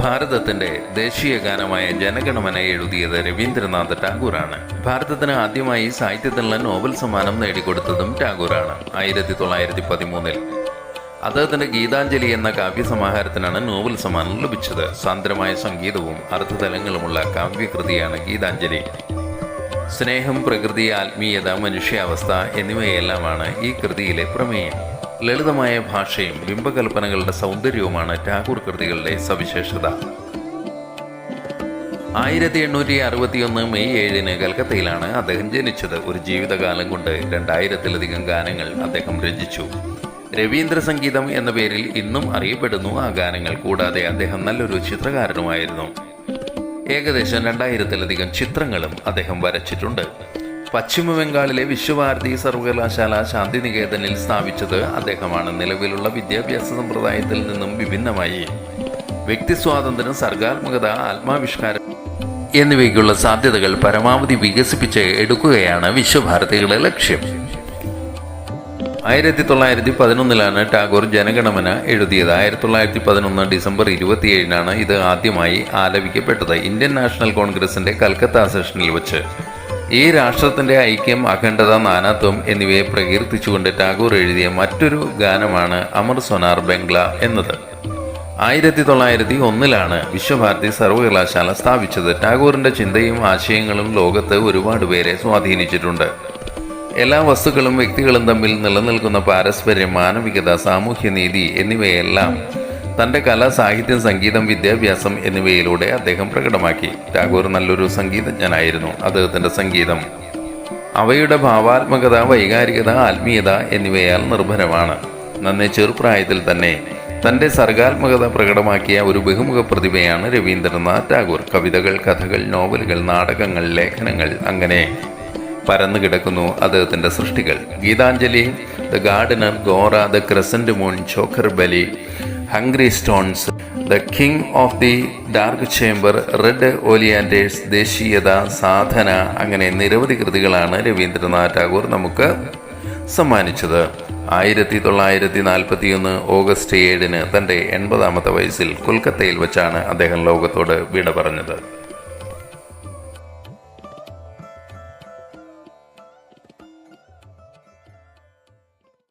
ഭാരതത്തിന്റെ ദേശീയ ഗാനമായ ജനഗണമന എഴുതിയത് രവീന്ദ്രനാഥ ടാഗോറാണ്. ഭാരതത്തിന് ആദ്യമായി സാഹിത്യത്തിനുള്ള നോബൽ സമ്മാനം നേടിക്കൊടുത്തതും ടാഗോറാണ്. 1913 അദ്ദേഹത്തിന്റെ ഗീതാഞ്ജലി എന്ന കാവ്യസമാഹാരത്തിനാണ് നോബൽ സമ്മാനം ലഭിച്ചത്. സാന്ദ്രമായ സംഗീതവും അർത്ഥതലങ്ങളുമുള്ള കാവ്യകൃതിയാണ് ഗീതാഞ്ജലി. സ്നേഹം, പ്രകൃതി, ആത്മീയത, മനുഷ്യാവസ്ഥ എന്നിവയെല്ലാമാണ് ഈ കൃതിയിലെ പ്രമേയം. ലളിതമായ ഭാഷയും ബിംബകൽപ്പനകളുടെ സൗന്ദര്യവുമാണ് ടാഗോർ കൃതികളുടെ സവിശേഷത. 1861 മെയ് 7 കൽക്കത്തയിലാണ് അദ്ദേഹം ജനിച്ചത്. ഒരു ജീവിതകാലം കൊണ്ട് 2000-ലധികം ഗാനങ്ങൾ അദ്ദേഹം രചിച്ചു. രവീന്ദ്ര സംഗീതം എന്ന പേരിൽ ഇന്നും അറിയപ്പെടുന്നു ആ ഗാനങ്ങൾ. കൂടാതെ അദ്ദേഹം നല്ലൊരു ചിത്രകാരനുമായിരുന്നു. ഏകദേശം 2000-ലധികം ചിത്രങ്ങളും അദ്ദേഹം വരച്ചിട്ടുണ്ട്. പശ്ചിമ ബംഗാളിലെ വിശ്വഭാരതി സർവകലാശാല ശാന്തിനികേതനിൽ സ്ഥാപിച്ചത് അദ്ദേഹമാണ്. നിലവിലുള്ള വിദ്യാഭ്യാസ സമ്പ്രദായത്തിൽ നിന്നും വിഭിന്നമായി വ്യക്തിസ്വാതന്ത്ര്യം, സർഗാത്മകത, ആത്മാവിഷ്കാരം എന്നിവയ്ക്കുള്ള സാധ്യതകൾ പരമാവധി വികസിപ്പിച്ച് എടുക്കുകയാണ് വിശ്വഭാരതികളുടെ ലക്ഷ്യം. 1911 ടാഗോർ ജനഗണമന എഴുതിയത്. 1911 ഡിസംബർ 27 ഇത് ആദ്യമായി ആലപിക്കപ്പെട്ടത് ഇന്ത്യൻ നാഷണൽ കോൺഗ്രസിന്റെ കൽക്കത്ത സെഷനിൽ വെച്ച്. ഈ രാഷ്ട്രത്തിന്റെ ഐക്യം, അഖണ്ഡത, നാനാത്വം എന്നിവയെ പ്രകീർത്തിച്ചുകൊണ്ട് ടാഗോർ എഴുതിയ മറ്റൊരു ഗാനമാണ് അമർ സോനാർ ബംഗ്ല എന്നത്. 1901 വിശ്വഭാരതി സർവകലാശാല സ്ഥാപിച്ചത്. ടാഗോറിന്റെ ചിന്തയും ആശയങ്ങളും ലോകത്ത് ഒരുപാട് പേരെ സ്വാധീനിച്ചിട്ടുണ്ട്. എല്ലാ വസ്തുക്കളും വ്യക്തികളും തമ്മിൽ നിലനിൽക്കുന്ന പാരസ്പര്യം, മാനവികത, സാമൂഹ്യനീതി എന്നിവയെല്ലാം തൻ്റെ കല, സാഹിത്യം, സംഗീതം, വിദ്യാഭ്യാസം എന്നിവയിലൂടെ അദ്ദേഹം പ്രകടമാക്കി. ടാഗോർ നല്ലൊരു സംഗീതജ്ഞനായിരുന്നു. അദ്ദേഹത്തിൻ്റെ സംഗീതം അവയുടെ ഭാവാത്മകത, വൈകാരികത, ആത്മീയത എന്നിവയാൽ നിർഭരമാണ്. നന്നേ ചെറുപ്രായത്തിൽ തന്നെ തൻ്റെ സർഗാത്മകത പ്രകടമാക്കിയ ഒരു ബഹുമുഖ പ്രതിഭയാണ് രവീന്ദ്രനാഥ് ടാഗോർ. കവിതകൾ, കഥകൾ, നോവലുകൾ, നാടകങ്ങൾ, ലേഖനങ്ങൾ, അങ്ങനെ പരന്നു കിടക്കുന്നു അദ്ദേഹത്തിൻ്റെ സൃഷ്ടികൾ. Gitanjali, the gardener, Gora, the crescent moon, Chokher Bali, hungry stones, the king of the dark chamber, red oleanders, ദേശീയത, സാധന, അങ്ങനെ നിരവധി കൃതികളാണ് രവീന്ദ്രനാഥ് ടാഗോർ നമുക്ക് സമ്മാനിച്ചത്. 1941 ഓഗസ്റ്റ് 7 തൻ്റെ 80-ാമത്തെ വയസ്സിൽ കൊൽക്കത്തയിൽ വെച്ചാണ് അദ്ദേഹം ലോകത്തോട് വിട പറഞ്ഞത്.